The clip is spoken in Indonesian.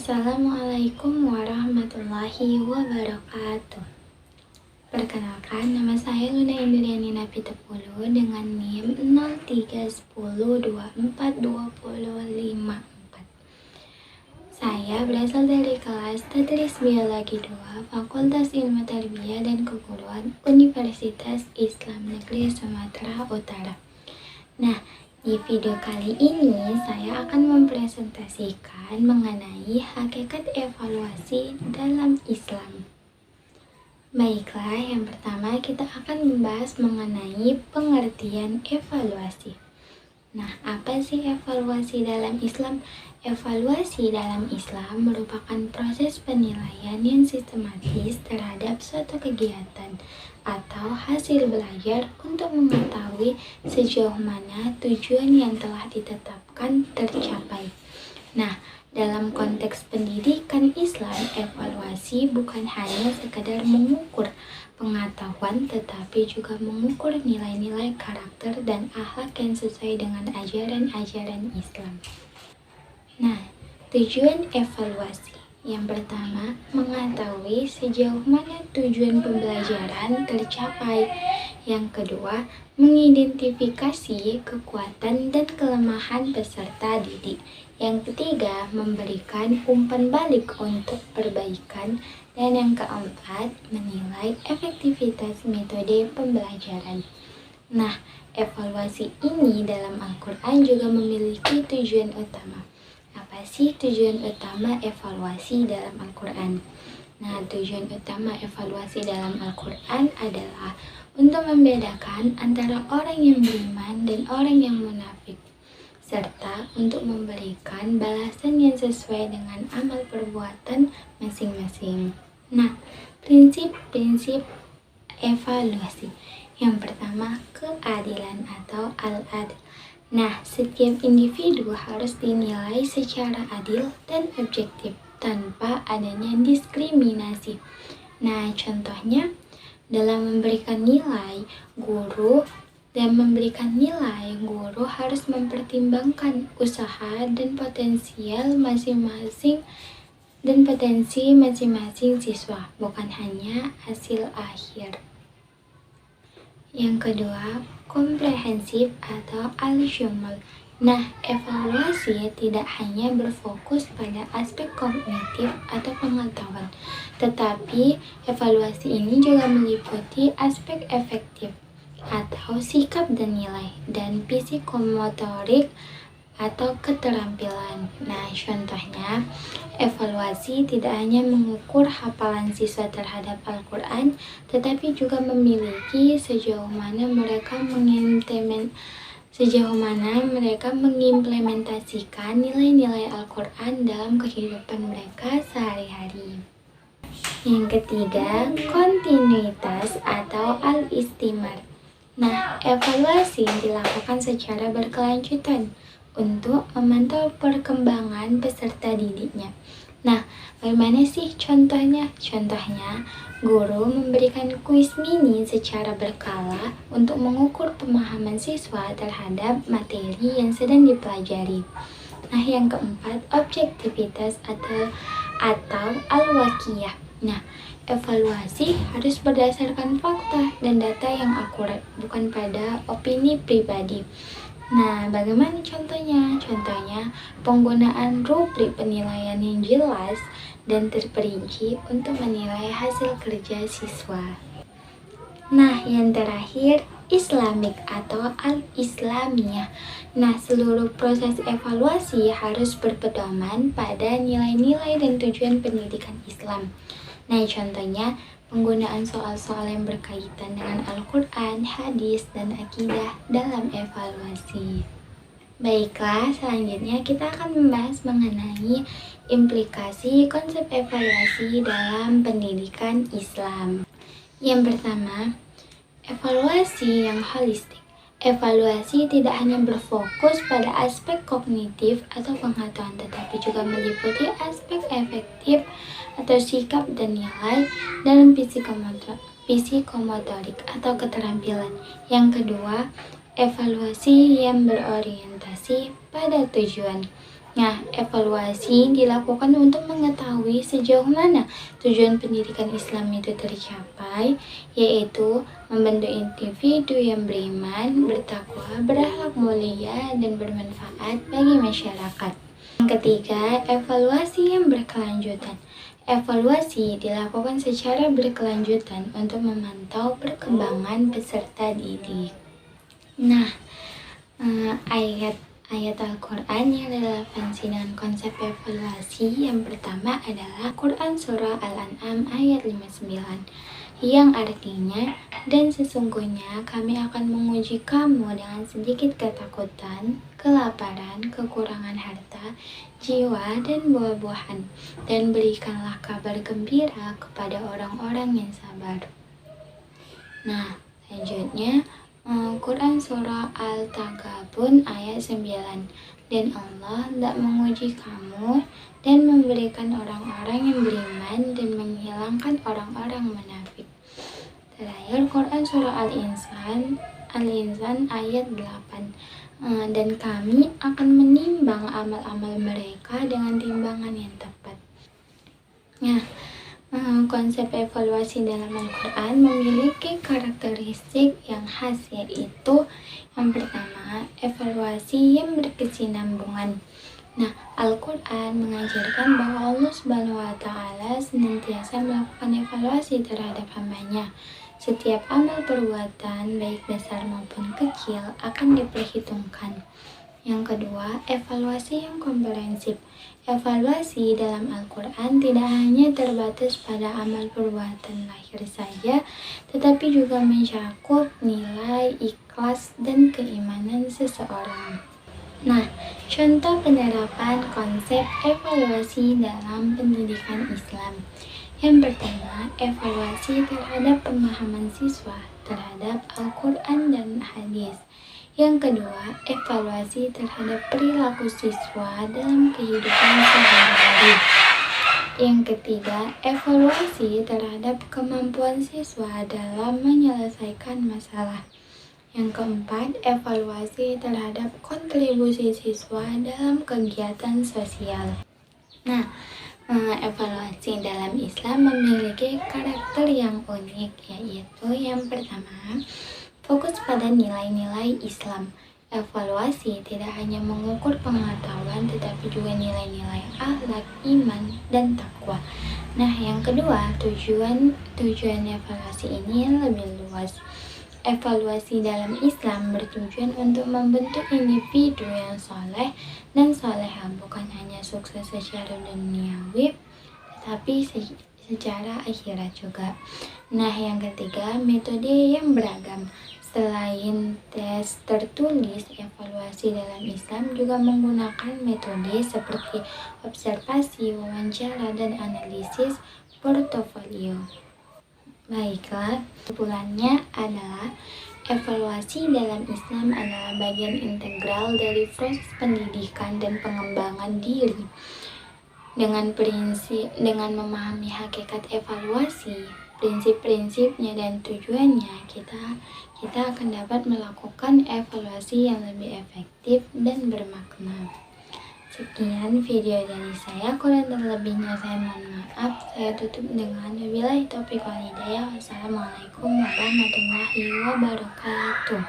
Assalamualaikum warahmatullahi wabarakatuh. Perkenalkan, nama saya Luna Indriani Napitepulu dengan NIM 0310242054. Saya berasal dari kelas Tadris Biologi 2 Fakultas Ilmu Tarbiyah dan Keguruan Universitas Islam Negeri Sumatera Utara. Nah, di video kali ini saya akan mempresentasikan mengenai hakikat evaluasi dalam Islam. Baiklah, yang pertama kita akan membahas mengenai pengertian evaluasi. Nah, apa sih evaluasi dalam Islam? Evaluasi dalam Islam merupakan proses penilaian yang sistematis terhadap suatu kegiatan atau hasil belajar untuk mengetahui sejauh mana tujuan yang telah ditetapkan tercapai. Nah, dalam konteks pendidikan Islam, evaluasi bukan hanya sekedar mengukur pengetahuan, tetapi juga mengukur nilai-nilai karakter dan akhlak yang sesuai dengan ajaran-ajaran Islam. Nah, tujuan evaluasi. Yang pertama, mengetahui sejauh mana tujuan pembelajaran tercapai. Yang kedua, mengidentifikasi kekuatan dan kelemahan peserta didik. Yang ketiga, memberikan umpan balik untuk perbaikan. Dan yang keempat, menilai efektivitas metode pembelajaran. Nah, evaluasi ini dalam Al-Quran juga memiliki tujuan utama. Apa sih tujuan utama evaluasi dalam Al-Quran? Nah, tujuan utama evaluasi dalam Al-Quran adalah untuk membedakan antara orang yang beriman dan orang yang munafik, serta untuk memberikan balasan yang sesuai dengan amal perbuatan masing-masing. Nah, prinsip-prinsip evaluasi. Yang pertama, keadilan atau al-adl. Nah, setiap individu harus dinilai secara adil dan objektif tanpa adanya diskriminasi. Nah, contohnya dalam memberikan nilai, guru harus mempertimbangkan usaha dan potensi masing-masing siswa, bukan hanya hasil akhir. Yang kedua, komprehensif atau al-syumul. Nah, evaluasi tidak hanya berfokus pada aspek kognitif atau pengetahuan, tetapi evaluasi ini juga meliputi aspek efektif atau sikap dan nilai, dan psikomotorik atau keterampilan. Nah, contohnya, evaluasi tidak hanya mengukur hafalan siswa terhadap Al-Quran, tetapi juga memiliki sejauh mana mereka mengimplementasikan nilai-nilai Al-Quran dalam kehidupan mereka sehari-hari. Yang ketiga, kontinuitas atau al-istimar. Nah, evaluasi dilakukan secara berkelanjutan untuk memantau perkembangan peserta didiknya. Nah, bagaimana sih contohnya? Contohnya, guru memberikan kuis mini secara berkala untuk mengukur pemahaman siswa terhadap materi yang sedang dipelajari. Nah, yang keempat, objektivitas atau al-wakiyah. Nah, evaluasi harus berdasarkan fakta dan data yang akurat, bukan pada opini pribadi. Nah, bagaimana contohnya? Contohnya, penggunaan rubrik penilaian yang jelas dan terperinci untuk menilai hasil kerja siswa. Nah, yang terakhir, Islamik atau al-Islamiyah. Nah, seluruh proses evaluasi harus berpedoman pada nilai-nilai dan tujuan pendidikan Islam. Nah, contohnya, penggunaan soal-soal yang berkaitan dengan Al-Quran, hadis, dan akidah dalam evaluasi. Baiklah, selanjutnya kita akan membahas mengenai implikasi konsep evaluasi dalam pendidikan Islam. Yang pertama, evaluasi yang holistik. Evaluasi tidak hanya berfokus pada aspek kognitif atau pengetahuan, tetapi juga meliputi aspek efektif atau sikap dan nilai dalam psikomotorik atau keterampilan. Yang kedua, evaluasi yang berorientasi pada tujuan. Nah, evaluasi dilakukan untuk mengetahui sejauh mana tujuan pendidikan Islam itu tercapai, yaitu membentuk individu yang beriman, bertakwa, berakhlak mulia, dan bermanfaat bagi masyarakat. Yang ketiga, evaluasi yang berkelanjutan. Evaluasi dilakukan secara berkelanjutan untuk memantau perkembangan peserta didik. Nah, ayat Al-Quran yang relevansi dengan konsep evaluasi yang pertama adalah Quran Surah Al-An'am ayat 59 yang artinya, dan sesungguhnya kami akan menguji kamu dengan sedikit ketakutan, kelaparan, kekurangan harta, jiwa, dan buah-buahan, dan berikanlah kabar gembira kepada orang-orang yang sabar. Nah, selanjutnya Quran Surah Al-Taghabun ayat 9. Dan Allah tidak menguji kamu dan memberikan orang-orang yang beriman dan menghilangkan orang-orang munafik. Terakhir Quran Surah Al-Insan ayat 8. Dan kami akan menimbang amal-amal mereka dengan timbangan yang tepat. Nah, konsep evaluasi dalam Al-Quran memiliki karakteristik yang khas, yaitu yang pertama, evaluasi yang berkesinambungan. Nah, Al-Quran mengajarkan bahwa Allah Subhanahu wa Ta'ala senantiasa melakukan evaluasi terhadap hambanya. Setiap amal perbuatan, baik besar maupun kecil, akan diperhitungkan. Yang kedua, evaluasi yang komprehensif. Evaluasi dalam Al-Quran tidak hanya terbatas pada amal perbuatan lahir saja, tetapi juga mencakup nilai, ikhlas, dan keimanan seseorang. Nah, contoh penerapan konsep evaluasi dalam pendidikan Islam. Yang pertama, evaluasi terhadap pemahaman siswa terhadap Al-Quran dan hadis. Yang kedua, evaluasi terhadap perilaku siswa dalam kehidupan sehari-hari. Yang ketiga, evaluasi terhadap kemampuan siswa dalam menyelesaikan masalah. Yang keempat, evaluasi terhadap kontribusi siswa dalam kegiatan sosial. Nah, evaluasi dalam Islam memiliki karakter yang unik, yaitu yang pertama, fokus pada nilai-nilai Islam. Evaluasi tidak hanya mengukur pengetahuan, tetapi juga nilai-nilai akhlak, iman, dan takwa. Nah, yang kedua, tujuan evaluasi ini lebih luas. Evaluasi dalam Islam bertujuan untuk membentuk individu yang soleh dan soleha, bukan hanya sukses secara duniawi, tetapi secara akhirat juga. Nah, yang ketiga, metode yang beragam. Selain tes tertulis, evaluasi dalam Islam juga menggunakan metode seperti observasi, wawancara, dan analisis portofolio. Baiklah, kesimpulannya adalah evaluasi dalam Islam adalah bagian integral dari proses pendidikan dan pengembangan diri. Dengan memahami hakikat evaluasi, prinsip-prinsipnya, dan tujuannya, kita akan dapat melakukan evaluasi yang lebih efektif dan bermakna. Sekian video dari saya, kurang terlebihnya saya mohon maaf. Saya tutup dengan wabillahi taufiq wal hidayah. Wassalamualaikum warahmatullahi wabarakatuh.